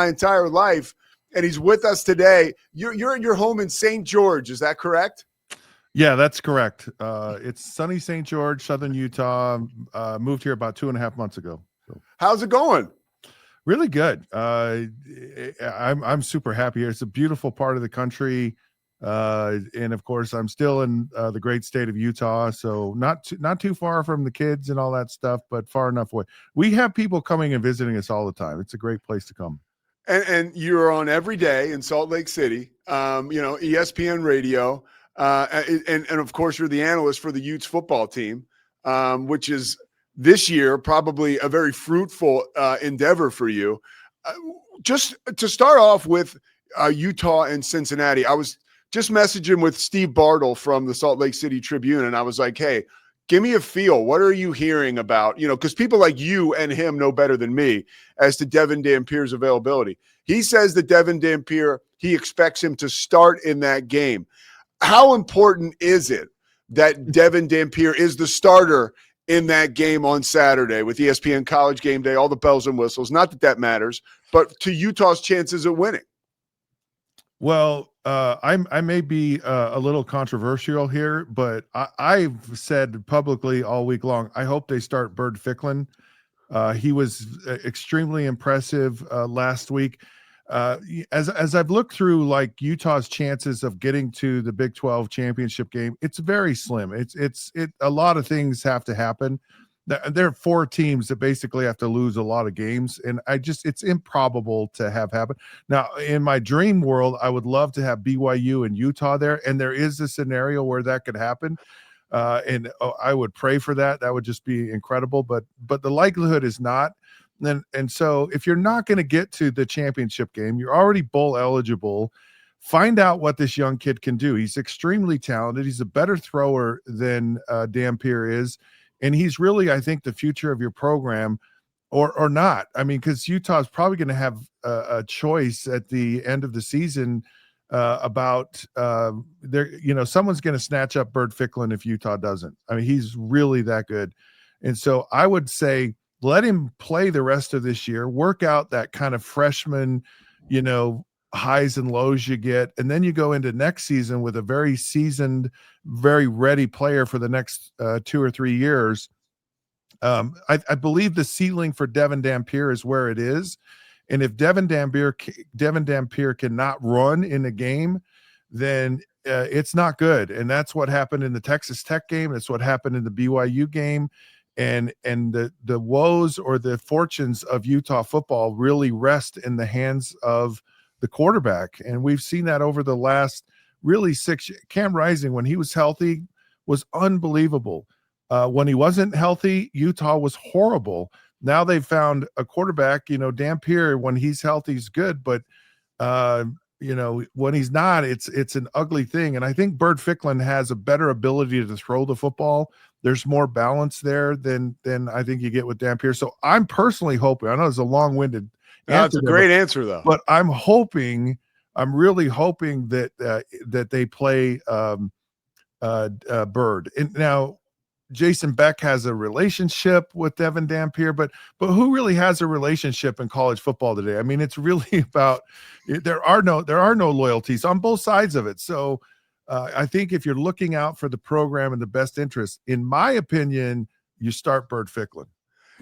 my entire life, and he's with us today. You're at your home in St. George. Is that correct? Yeah, that's correct. It's sunny St. George, Southern Utah. Moved here about 2.5 months ago. So how's it going? Really good. I'm super happy here. It's a beautiful part of the country. And of course I'm still in the great state of Utah, so not too far from the kids and all that stuff, but far enough away. We have people coming and visiting us all the time. It's a great place to come. And you're on every day in Salt Lake City, ESPN radio, and of course you're the analyst for the Utes football team, which is this year probably a very fruitful endeavor for you. Just to start off with Utah and Cincinnati, I was just messaging with Steve Bartle from the Salt Lake City Tribune, and I was like, hey, give me a feel. What are you hearing about, because people like you and him know better than me as to Devin Dampier's availability. He says that Devin Dampier, he expects him to start in that game. How important is it that Devin Dampier is the starter in that game on Saturday with ESPN College Game Day, all the bells and whistles? Not that matters, but to Utah's chances of winning. Well, I may be a little controversial here, but I've said publicly all week long, I hope they start Bird Ficklin. He was extremely impressive last week. As I've looked through like Utah's chances of getting to the Big 12 championship game, it's very slim. A lot of things have to happen. There are 4 teams that basically have to lose a lot of games, and it's improbable to have happen. Now, in my dream world, I would love to have BYU and Utah there, and there is a scenario where that could happen, and I would pray for that. That would just be incredible, but the likelihood is not. And so if you're not going to get to the championship game, you're already bowl eligible. Find out what this young kid can do. He's extremely talented. He's a better thrower than Dampier is. And he's really, I think, the future of your program, or not. I mean, because Utah's probably going to have a choice at the end of the season about someone's going to snatch up Bird Ficklin if Utah doesn't. I mean, he's really that good. And so I would say let him play the rest of this year, work out that kind of freshman, highs and lows you get, and then you go into next season with a very seasoned, very ready player for the next 2 or 3 years. I believe the ceiling for Devin Dampier is where it is, and if Devin Dampier cannot run in a game, then it's not good. And that's what happened in the Texas Tech game. That's what happened in the BYU game. And the woes or the fortunes of Utah football really rest in the hands of the quarterback. And we've seen that over the last really 6 years. Cam Rising, when he was healthy, was unbelievable. When he wasn't healthy, Utah was horrible. Now they've found a quarterback, Dampier, when he's healthy, he's good, but when he's not, it's an ugly thing. And I think Bird Ficklin has a better ability to throw the football. There's more balance there than I think you get with Dampier. So I'm personally hoping, I know it's a long-winded answer. It's a great answer, though. But I'm really hoping that they play Bird. And now Jason Beck has a relationship with Devin Dampier, but who really has a relationship in college football today? I mean, it's really about there are no loyalties on both sides of it. So I think if you're looking out for the program and the best interest, in my opinion, you start Bird Ficklin.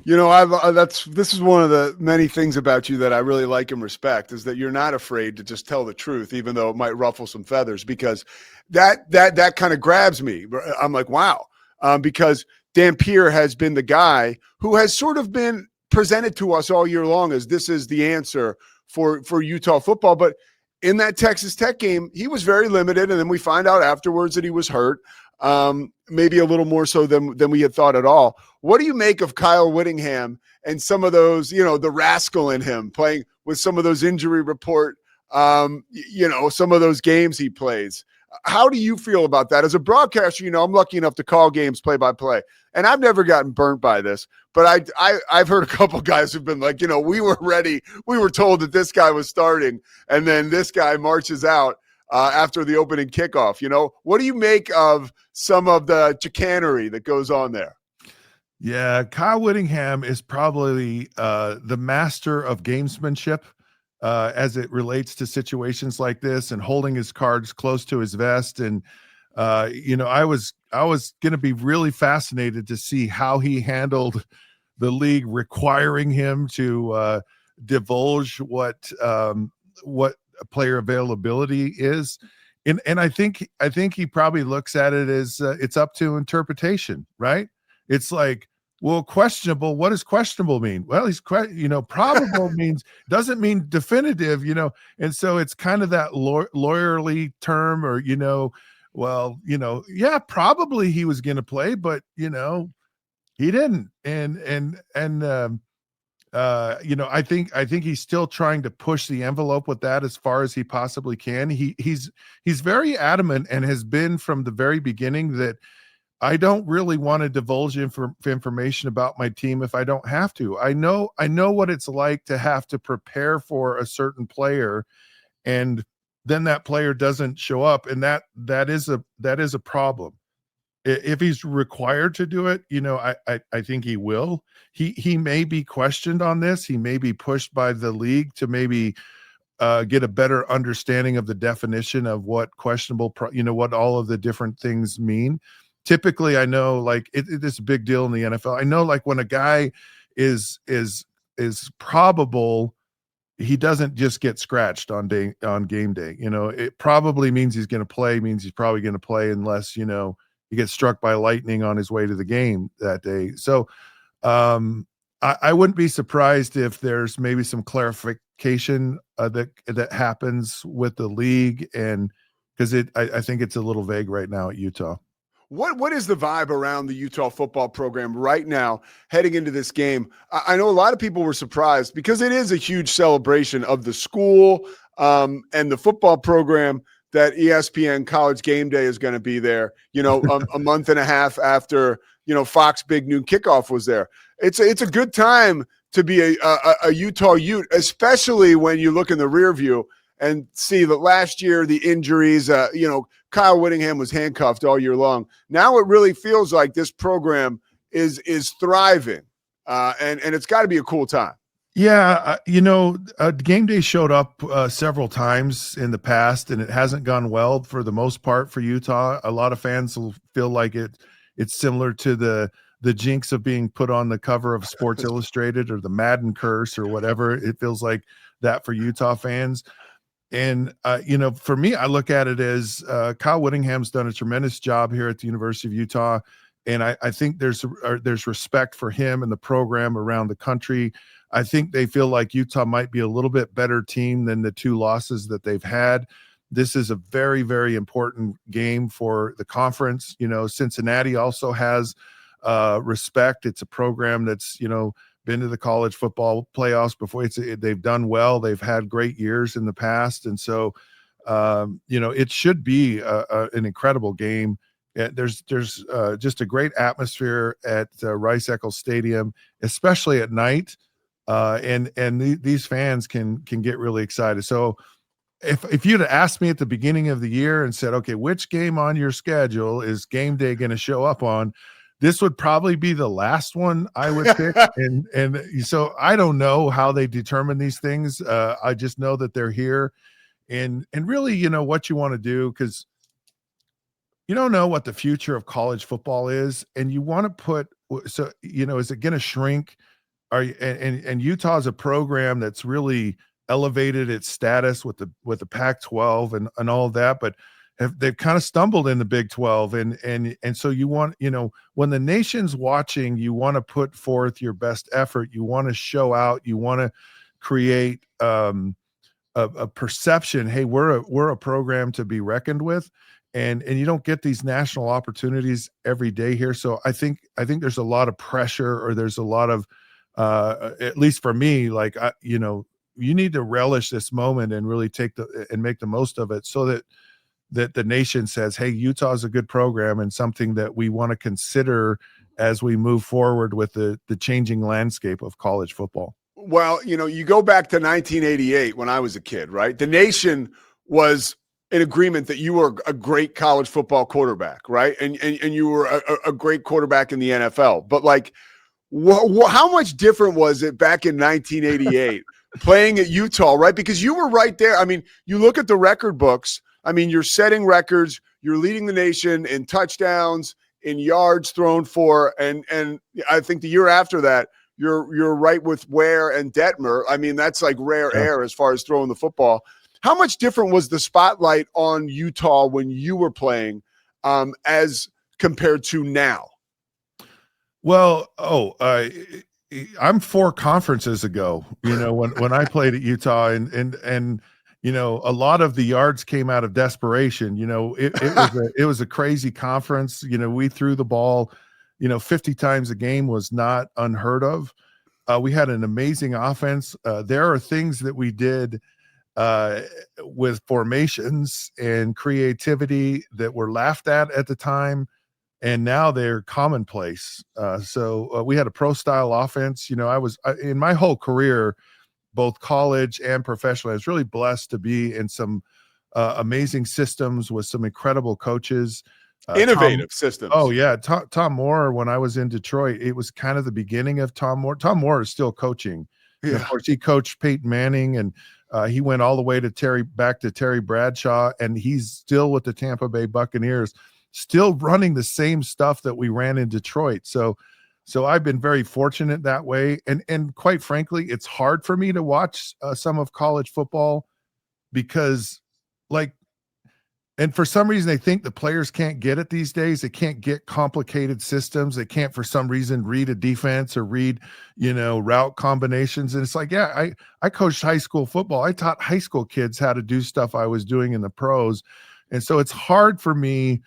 This is one of the many things about you that I really like and respect, is that you're not afraid to just tell the truth, even though it might ruffle some feathers, because that kind of grabs me. I'm like, wow, because Dampier has been the guy who has sort of been presented to us all year long as this is the answer for Utah football. But in that Texas Tech game, he was very limited, and then we find out afterwards that he was hurt. Maybe a little more so than we had thought at all. What do you make of Kyle Whittingham and some of those, the rascal in him playing with some of those injury report, some of those games he plays? How do you feel about that? As a broadcaster, I'm lucky enough to call games play-by-play, and I've never gotten burnt by this, but I've heard a couple guys who've been like, we were ready. We were told that this guy was starting, and then this guy marches out after the opening kickoff. What do you make of some of the chicanery that goes on there? Yeah, Kyle Whittingham is probably the master of gamesmanship. as it relates to situations like this, and holding his cards close to his vest. And I was going to be really fascinated to see how he handled the league requiring him to divulge what player availability is. And I think he probably looks at it as it's up to interpretation, right? It's like, well, questionable. What does questionable mean? Well, probable means, doesn't mean definitive, and so it's kind of that lawyerly term, or well, yeah, probably he was going to play, but he didn't. I think he's still trying to push the envelope with that as far as he possibly can. He's very adamant, and has been from the very beginning, that I don't really want to divulge information about my team if I don't have to. I know what it's like to have to prepare for a certain player, and then that player doesn't show up, and that is a problem. If he's required to do it, I think he will. He may be questioned on this. He may be pushed by the league to maybe get a better understanding of the definition of what questionable, what all of the different things mean. Typically, I know, like, it is a big deal in the NFL. I know, like, when a guy is probable, he doesn't just get scratched on game day. It probably means he's going to play, means he's probably going to play, unless he gets struck by lightning on his way to the game that day. So I wouldn't be surprised if there's maybe some clarification that happens with the league, and because I think it's a little vague right now at Utah. What is the vibe around the Utah football program right now heading into this game? I know a lot of people were surprised, because it is a huge celebration of the school and the football program, that ESPN College Game Day is going to be there, a month and a half after, Fox Big Noon Kickoff was there. It's a good time to be a Utah Ute, especially when you look in the rear view and see that last year, the injuries, Kyle Whittingham was handcuffed all year long. Now it really feels like this program is thriving, and it's got to be a cool time. Yeah, Game Day showed up several times in the past, and it hasn't gone well for the most part for Utah. A lot of fans will feel like it's similar to the jinx of being put on the cover of Sports Illustrated, or the Madden curse, or whatever. It feels like that for Utah fans. And for me, I look at it as Kyle Whittingham's done a tremendous job here at the University of Utah, and I think there's respect for him and the program around the country. I think they feel like Utah might be a little bit better team than the two losses that they've had. This is a very, very important game for the conference. Cincinnati also has respect. It's a program that's, been to the college football playoffs before. They've done well. They've had great years in the past. And so, it should be an incredible game. There's just a great atmosphere at Rice-Eccles Stadium, especially at night. These fans can get really excited. So if you'd have asked me at the beginning of the year and said, okay, which game on your schedule is Game Day going to show up on, this would probably be the last one I would pick. and so I don't know how they determine these things. I just know that they're here, and really, what you want to do, because you don't know what the future of college football is, and you want to put, so, is it going to shrink? And Utah is a program that's really elevated its status with the Pac-12 and all of that, but they've kind of stumbled in the Big 12, and so you want, when the nation's watching, you want to put forth your best effort. You want to show out. You want to create a perception. Hey, we're a program to be reckoned with, and you don't get these national opportunities every day here. So I think there's a lot of pressure, or there's a lot of at least for me, like, you need to relish this moment and really make the most of it, so that the nation says, hey, Utah is a good program and something that we want to consider as we move forward with the changing landscape of college football. Well, you go back to 1988 when I was a kid, right? The nation was in agreement that you were a great college football quarterback, right? And you were a great quarterback in the NFL. But, like, how much different was it back in 1988 playing at Utah, right? Because you were right there. I mean, you look at the record books. I mean, you're setting records. You're leading the nation in touchdowns, in yards thrown for, and I think the year after that, you're right with Ware and Detmer. I mean, that's like rare air as far as throwing the football. How much different was the spotlight on Utah when you were playing as compared to now? Well, I'm 4 conferences ago, when I played at Utah, and a lot of the yards came out of desperation. It was a crazy conference. We threw the ball, 50 times a game was not unheard of. We had an amazing offense. There are things that we did with formations and creativity that were laughed at the time, and now they're commonplace. So we had a pro style offense. In my whole career, both college and professional, I was really blessed to be in some amazing systems with some incredible coaches. Innovative systems. Oh yeah, Tom Moore. When I was in Detroit, it was kind of the beginning of Tom Moore. Tom Moore is still coaching. Yeah. Of course, he coached Peyton Manning, and he went all the way to back to Terry Bradshaw, and he's still with the Tampa Bay Buccaneers, still running the same stuff that we ran in Detroit. So I've been very fortunate that way. And quite frankly, it's hard for me to watch some of college football because, and for some reason, they think the players can't get it these days. They can't get complicated systems. They can't, for some reason, read a defense or read, route combinations. And it's like, yeah, I coached high school football. I taught high school kids how to do stuff I was doing in the pros. And so it's hard for me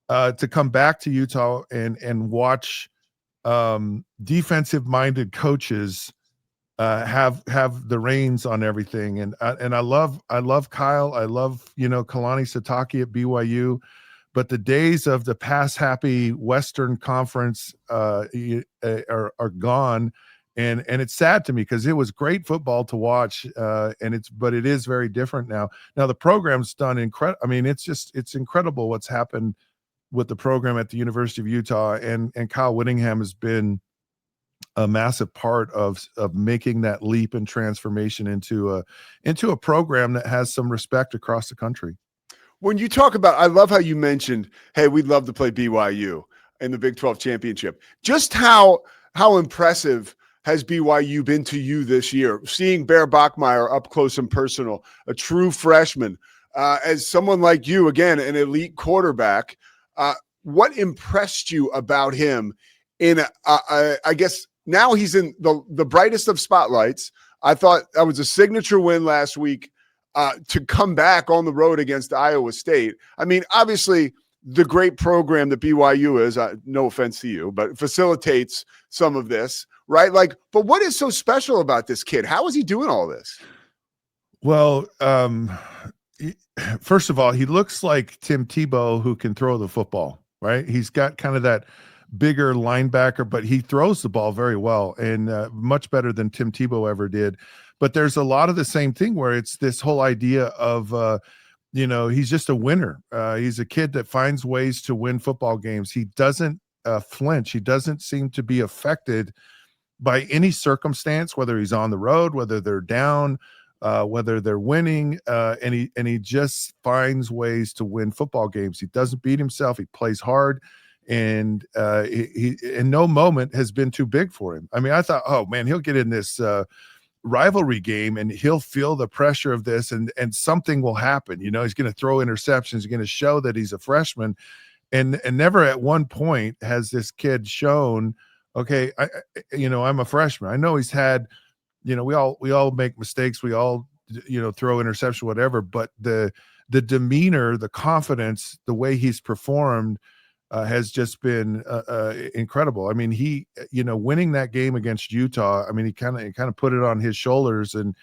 to come back to Utah and watch defensive-minded coaches have the reins on everything. And I love Kyle. I love Kalani Sitake at BYU, but the days of the pass-happy Western Conference are gone. And it's sad to me because it was great football to watch, but it is very different now. Now the program's done incredible. I mean, it's incredible what's happened with the program at the University of Utah, and Kyle Whittingham has been a massive part of making that leap and transformation into a program that has some respect across the country. When you talk about, I love how you mentioned, hey, we'd love to play BYU in the Big 12 championship. Just how impressive has BYU been to you this year? Seeing Bear Bachmeier up close and personal, a true freshman, as someone like you, again, an elite quarterback, what impressed you about him I guess now he's in the brightest of spotlights. I thought that was a signature win last week to come back on the road against Iowa State. I mean, obviously, the great program that BYU is, no offense to you, but facilitates some of this, right? But what is so special about this kid? How is he doing all this? Well, first of all, he looks like Tim Tebow who can throw the football, right? He's got kind of that bigger linebacker, but he throws the ball very well and much better than Tim Tebow ever did. But there's a lot of the same thing where it's this whole idea of, he's just a winner. He's a kid that finds ways to win football games. He doesn't flinch. He doesn't seem to be affected by any circumstance, whether he's on the road, whether they're down, whether they're winning, and he just finds ways to win football games. He doesn't beat himself. He plays hard. And he in no moment has been too big for him. I mean, I thought, oh man, he'll get in this rivalry game and he'll feel the pressure of this, and something will happen. He's going to throw interceptions. He's going to show that he's a freshman, and never at one point has this kid shown, okay, I'm a freshman. I know he's had, we all make mistakes. We all, throw interception, whatever. But the demeanor, the confidence, the way he's performed has just been incredible. I mean, he, winning that game against Utah, I mean, he kind of put it on his shoulders, and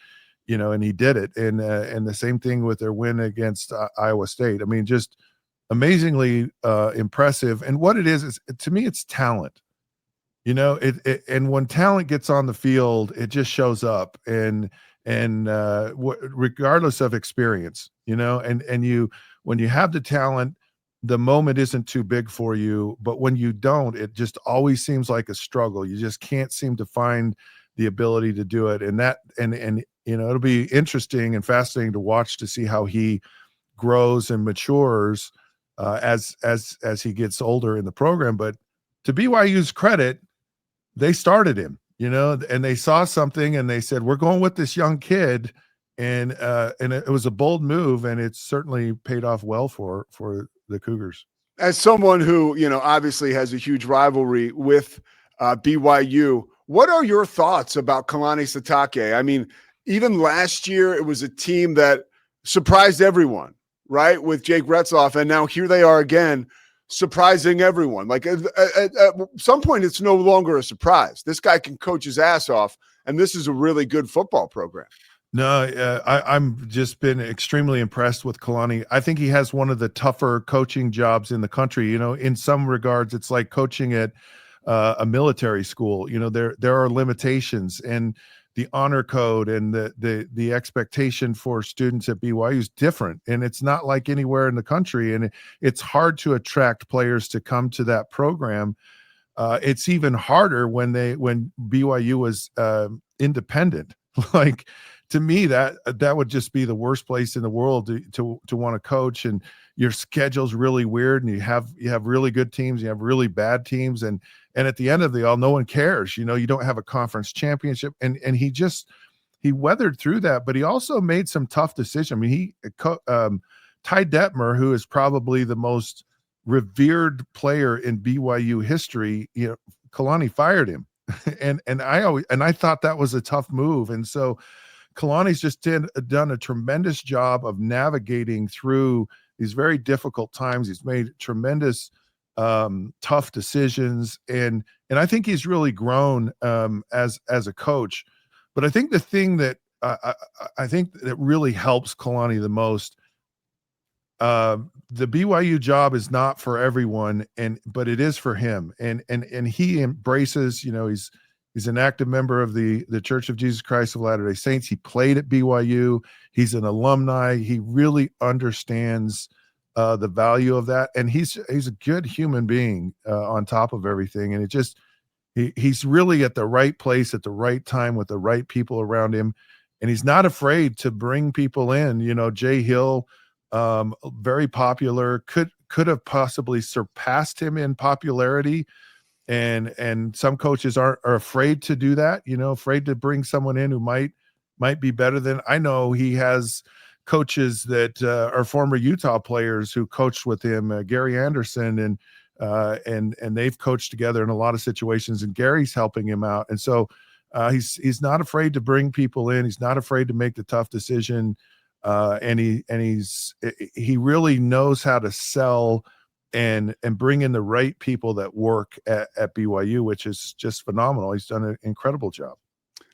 he did it. And the same thing with their win against Iowa State. I mean, just amazingly impressive. And what it is to me, it's talent. And when talent gets on the field, it just shows up, and regardless of experience, and when you have the talent, the moment isn't too big for you, but when you don't, it just always seems like a struggle. You just can't seem to find the ability to do it. And It'll be interesting and fascinating to watch to see how he grows and matures as he gets older in the program. But to BYU's credit, they started him, and they saw something and they said, we're going with this young kid. And it was a bold move, and it's certainly paid off well for the Cougars. As someone who, obviously has a huge rivalry with BYU, what are your thoughts about Kalani Sitake? I mean, even last year, it was a team that surprised everyone, right, with Jake Retzloff, and now here they are again, surprising everyone. Like at some point, it's no longer a surprise. This guy can coach his ass off, and this is a really good football program. No, I'm just been extremely impressed with Kalani. I think he has one of the tougher coaching jobs in the country. In some regards, it's like coaching at a military school. There are limitations, and the honor code and the expectation for students at BYU is different, and it's not like anywhere in the country. And it's hard to attract players to come to that program. It's even harder when BYU was independent. Like, to me, that would just be the worst place in the world to want to coach, and your schedule's really weird, and you have really good teams, you have really bad teams, and at the end of the all, no one cares. You don't have a conference championship, and he weathered through that, but he also made some tough decisions. I mean, Ty Detmer, who is probably the most revered player in BYU history, Kalani fired him, and I thought that was a tough move, and so Kalani's just done a tremendous job of navigating through these very difficult times. He's made tremendous tough decisions, and I think he's really grown as a coach. But I think the thing that I think that really helps Kalani the most, the BYU job is not for everyone, but it is for him, and he embraces. He's an active member of the Church of Jesus Christ of Latter-day Saints. He played at BYU. He's an alumni. He really understands the value of that, and he's a good human being on top of everything. And he's really at the right place at the right time with the right people around him, and he's not afraid to bring people in. Jay Hill, very popular, could have possibly surpassed him in popularity. And some coaches are afraid to do that, afraid to bring someone in who might be better than. I know he has coaches that are former Utah players who coached with him, Gary Anderson, and they've coached together in a lot of situations, and Gary's helping him out. And so he's not afraid to bring people in. He's not afraid to make the tough decision. And he really knows how to sell and bring in the right people that work at BYU, which is just phenomenal. He's done an incredible job.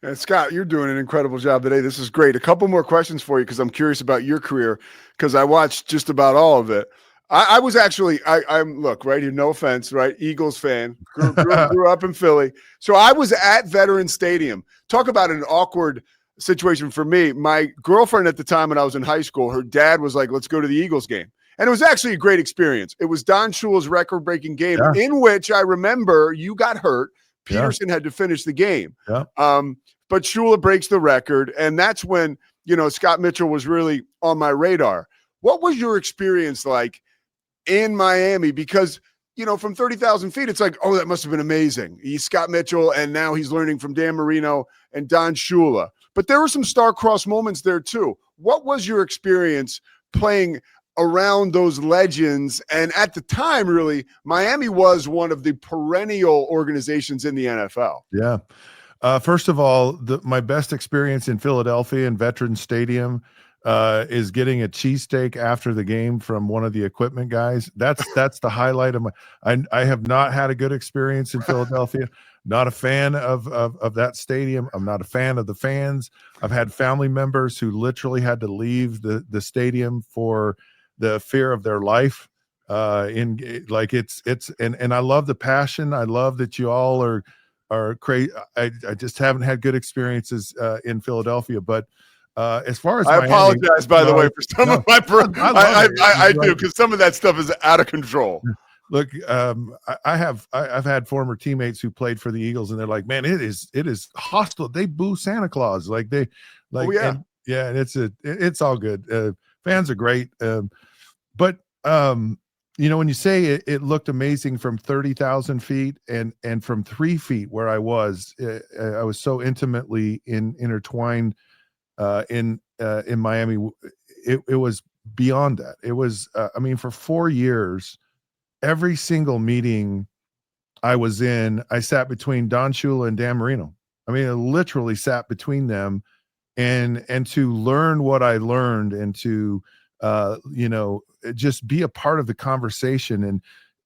And Scott, you're doing an incredible job today. This is great. A couple more questions for you, because I'm curious about your career, because I watched just about all of it. I was actually, I'm look right here, no offense, right? Eagles fan, grew up in Philly. So I was at Veterans Stadium. Talk about an awkward situation for me. My girlfriend at the time when I was in high school, her dad was like, let's go to the Eagles game. And it was actually a great experience. It was Don Shula's record-breaking game, in which I remember you got hurt. Peterson had to finish the game. But Shula breaks the record, and that's when, Scott Mitchell was really on my radar. What was your experience like in Miami? Because, from 30,000 feet, it's like, oh, that must have been amazing. He's Scott Mitchell, and now he's learning from Dan Marino and Don Shula. But there were some star-crossed moments there, too. What was your experience playing around those legends? And at the time, really, Miami was one of the perennial organizations in the NFL. Yeah. First of all, my best experience in Philadelphia in Veterans Stadium is getting a cheesesteak after the game from one of the equipment guys. That's the highlight of my. I have not had a good experience in Philadelphia. Not a fan of that stadium. I'm not a fan of the fans. I've had family members who literally had to leave the stadium for the fear of their life. And I love the passion. I love that you all are crazy. I just haven't had good experiences in Philadelphia, but as far as I apologize, by the way, for some of my I do, because some of that stuff is out of control. Look, I've had former teammates who played for the Eagles, and they're like, man, it is hostile. They boo Santa Claus. Like Oh Like, yeah. and yeah, and it's all good. Fans are great. But when you say it looked amazing from 30,000 feet and from 3 feet where I was so intimately intertwined in Miami. It was beyond that. It was, I mean, for 4 years, every single meeting I was in, I sat between Don Shula and Dan Marino. I mean, I literally sat between them, and to learn what I learned, and to just be a part of the conversation.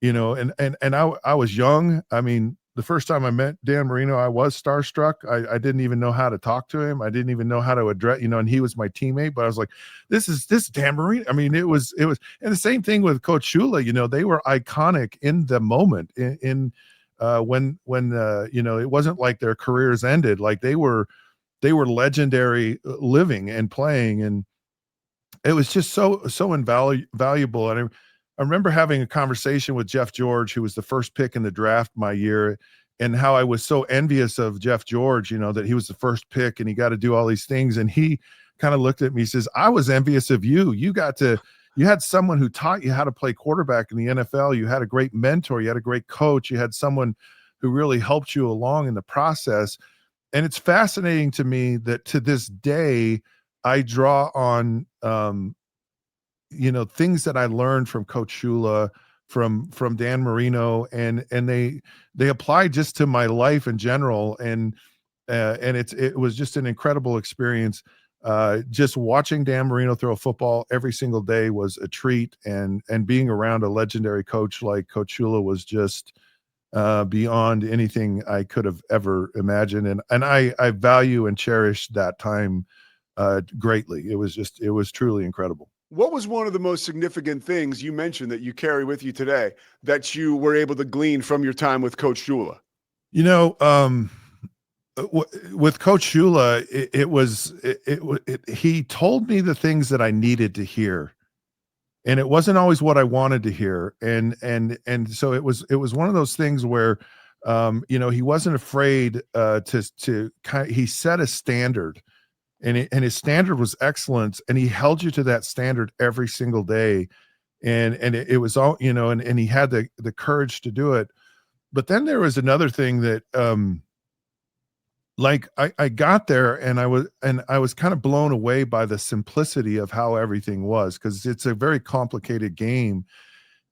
And I was young. I mean, the first time I met Dan Marino, I was starstruck. I didn't even know how to talk to him. I didn't even know how to address, and he was my teammate, but I was like, this is Dan Marino. I mean, it was, and the same thing with Coach Shula. They were iconic in the moment, when it wasn't like their careers ended. Like they were legendary, living and playing, and it was just so valuable. And I remember having a conversation with Jeff George, who was the first pick in the draft my year, and how I was so envious of Jeff George, that he was the first pick and he got to do all these things. And he kind of looked at me, he says, I was envious of you. You had someone who taught you how to play quarterback in the NFL. You had a great mentor. You had a great coach. You had someone who really helped you along in the process. And it's fascinating to me that to this day, I draw on, things that I learned from Coach Shula, from Dan Marino, and they apply just to my life in general. And it was just an incredible experience. Just watching Dan Marino throw a football every single day was a treat, and being around a legendary coach like Coach Shula was just beyond anything I could have ever imagined. And I value and cherish that time greatly. It was truly incredible. What was one of the most significant things you mentioned that you carry with you today that you were able to glean from your time with Coach Shula? With Coach Shula, he told me the things that I needed to hear, and it wasn't always what I wanted to hear. And so it was one of those things where, he wasn't afraid to kind of, he set a standard, and his standard was excellence, and he held you to that standard every single day. And it was all, and he had the courage to do it. But then there was another thing that, like I got there, and I was kind of blown away by the simplicity of how everything was, because it's a very complicated game.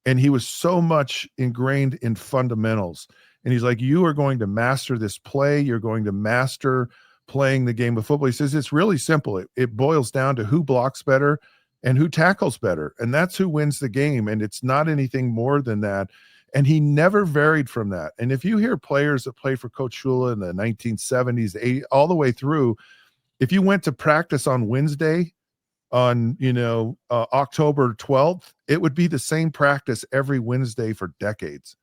And he was so much ingrained in fundamentals. And he's like, you are going to master this play. You're going to master playing the game of football. He says, it's really simple. It boils down to who blocks better and who tackles better. And that's who wins the game. And it's not anything more than that. And he never varied from that. And if you hear players that played for Coach Shula in the 1970s, 80s, all the way through, if you went to practice on Wednesday, on October 12th, it would be the same practice every Wednesday for decades.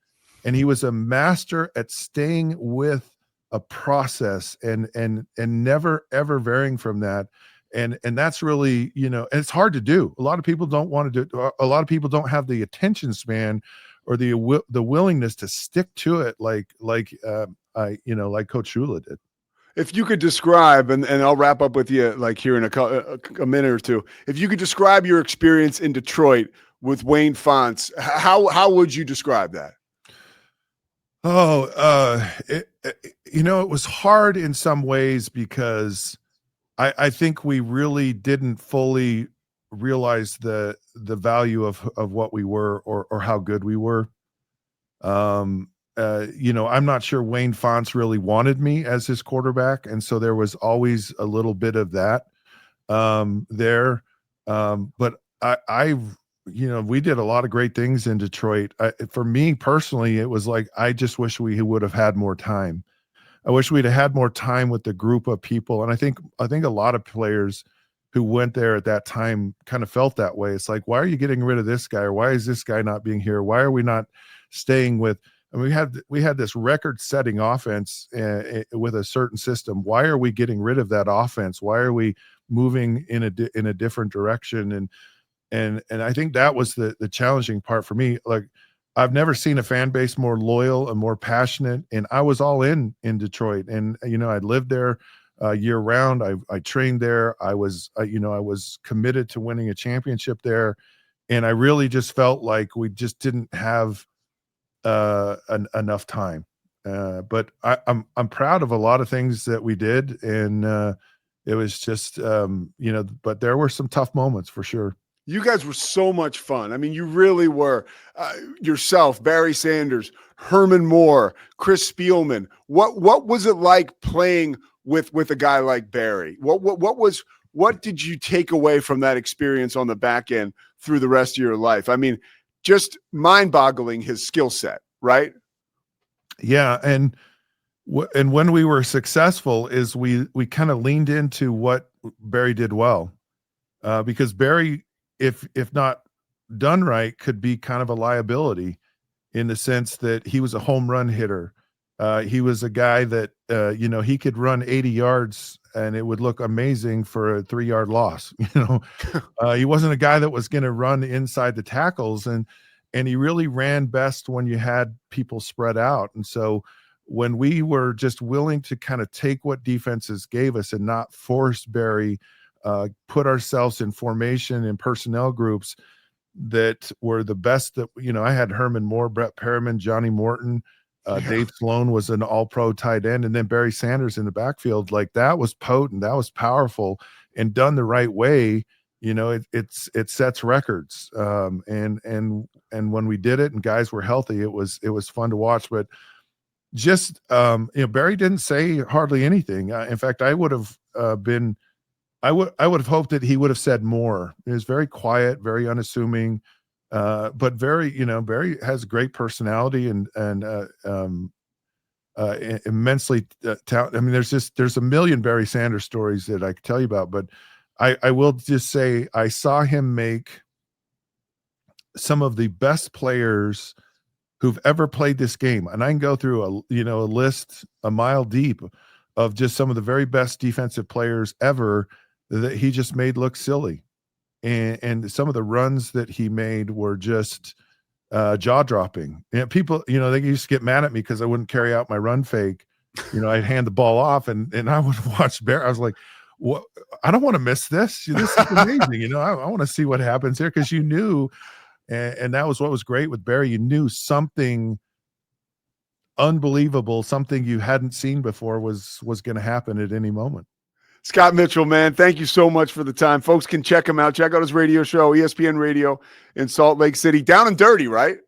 And he was a master at staying with a process, and never ever varying from that. And that's really, and it's hard to do. A lot of people don't want to do it. A lot of people don't have the attention span or the willingness to stick to it like Coach Shula did. If you could describe, and I'll wrap up with you like here in a minute or two. If you could describe your experience in Detroit with Wayne Fontes, how would you describe that? Oh, it was hard in some ways, because I think we really didn't fully realize the value of what we were, or how good we were. I'm not sure Wayne Fontes really wanted me as his quarterback, and so there was always a little bit of that there. But we did a lot of great things in Detroit. For me personally, it was like, I just wish we would have had more time. I wish we'd have had more time with the group of people. And I think a lot of players who went there at that time kind of felt that way. It's like, why are you getting rid of this guy? Or why is this guy not being here? Why are we not staying with, and we had this record-setting offense with a certain system. Why are we getting rid of that offense? Why are we moving in a different direction? And I think that was the challenging part for me. Like, I've never seen a fan base more loyal and more passionate. And I was all in Detroit, and I'd lived there year round. I trained there. I was committed to winning a championship there, and I really just felt like we just didn't have enough time. But I'm proud of a lot of things that we did, and it was just but there were some tough moments for sure. You guys were so much fun. I mean, you really were. Yourself, Barry Sanders, Herman Moore, Chris Spielman. What was it like playing with a guy like Barry? What did you take away from that experience on the back end through the rest of your life? I mean, just mind-boggling his skill set, right? Yeah, and when we were successful, is we kind of leaned into what Barry did well, because Barry, if not done right, could be kind of a liability in the sense that he was a home run hitter. He was a guy that he could run 80 yards and it would look amazing for a 3-yard loss. He wasn't a guy that was going to run inside the tackles, and he really ran best when you had people spread out. And so when we were just willing to kind of take what defenses gave us and not force Barry, put ourselves in formation and personnel groups that were the best that, I had Herman Moore, Brett Perriman, Johnny Morton, Dave Sloan was an all-pro tight end, and then Barry Sanders in the backfield. Like, that was potent, that was powerful, and done the right way, it sets records. And when we did it and guys were healthy, it was fun to watch. But just Barry didn't say hardly anything. In fact, I would have I would have hoped that he would have said more. He was very quiet, very unassuming, but very, Barry has great personality and immensely talented. I mean, there's a million Barry Sanders stories that I could tell you about, but I will just say I saw him make some of the best players who've ever played this game, and I can go through a list a mile deep of just some of the very best defensive players ever that he just made look silly. And some of the runs that he made were just jaw-dropping. People, they used to get mad at me because I wouldn't carry out my run fake. I'd hand the ball off, and I would watch Barry. I was like, "What? I don't want to miss this. This is amazing." I want to see what happens here, because you knew, and that was what was great with Barry. You knew something unbelievable, something you hadn't seen before was going to happen at any moment. Scott Mitchell, man, thank you so much for the time. Folks can check him out. Check out his radio show, ESPN Radio in Salt Lake City. Down and Dirty, right?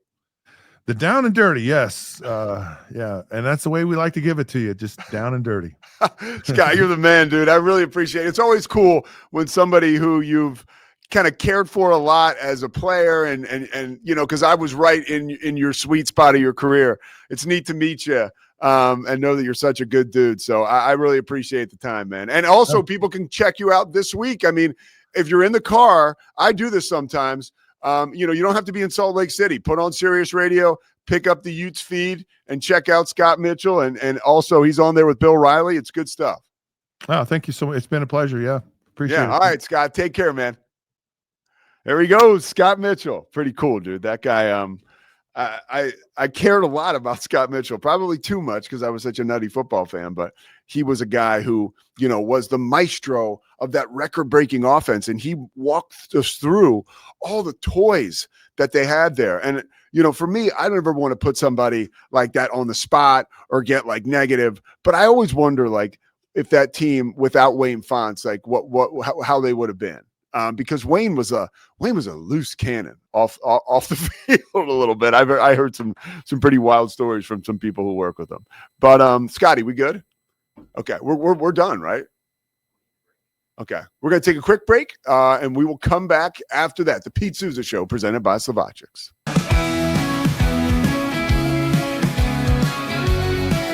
The Down and Dirty, yes. Yeah, and that's the way we like to give it to you, just down and dirty. Scott, you're the man, dude. I really appreciate it. It's always cool when somebody who you've kind of cared for a lot as a player and because I was right in your sweet spot of your career. It's neat to meet you. And know that you're such a good dude. So I really appreciate the time, man. And also people can check you out this week. I mean, if you're in the car, I do this sometimes. You don't have to be in Salt Lake City. Put on Sirius Radio, pick up the Utes feed, and check out Scott Mitchell. And also he's on there with Bill Riley. It's good stuff. Oh, thank you so much. It's been a pleasure. Yeah. Appreciate it. All right, Scott. Take care, man. There he goes, Scott Mitchell. Pretty cool, dude. That guy, I cared a lot about Scott Mitchell, probably too much because I was such a nutty football fan, but he was a guy who, was the maestro of that record-breaking offense, and he walked us through all the toys that they had there. And, for me, I never want to put somebody like that on the spot or get like negative, but I always wonder like if that team without Wayne Fonts, like how they would have been. Because Wayne was a loose cannon off the field a little bit. I heard some pretty wild stories from some people who work with him. But Scotty, we good? Okay, we're done, right? Okay, we're gonna take a quick break, and we will come back after that. The Pete Souza Show, presented by Slovakics.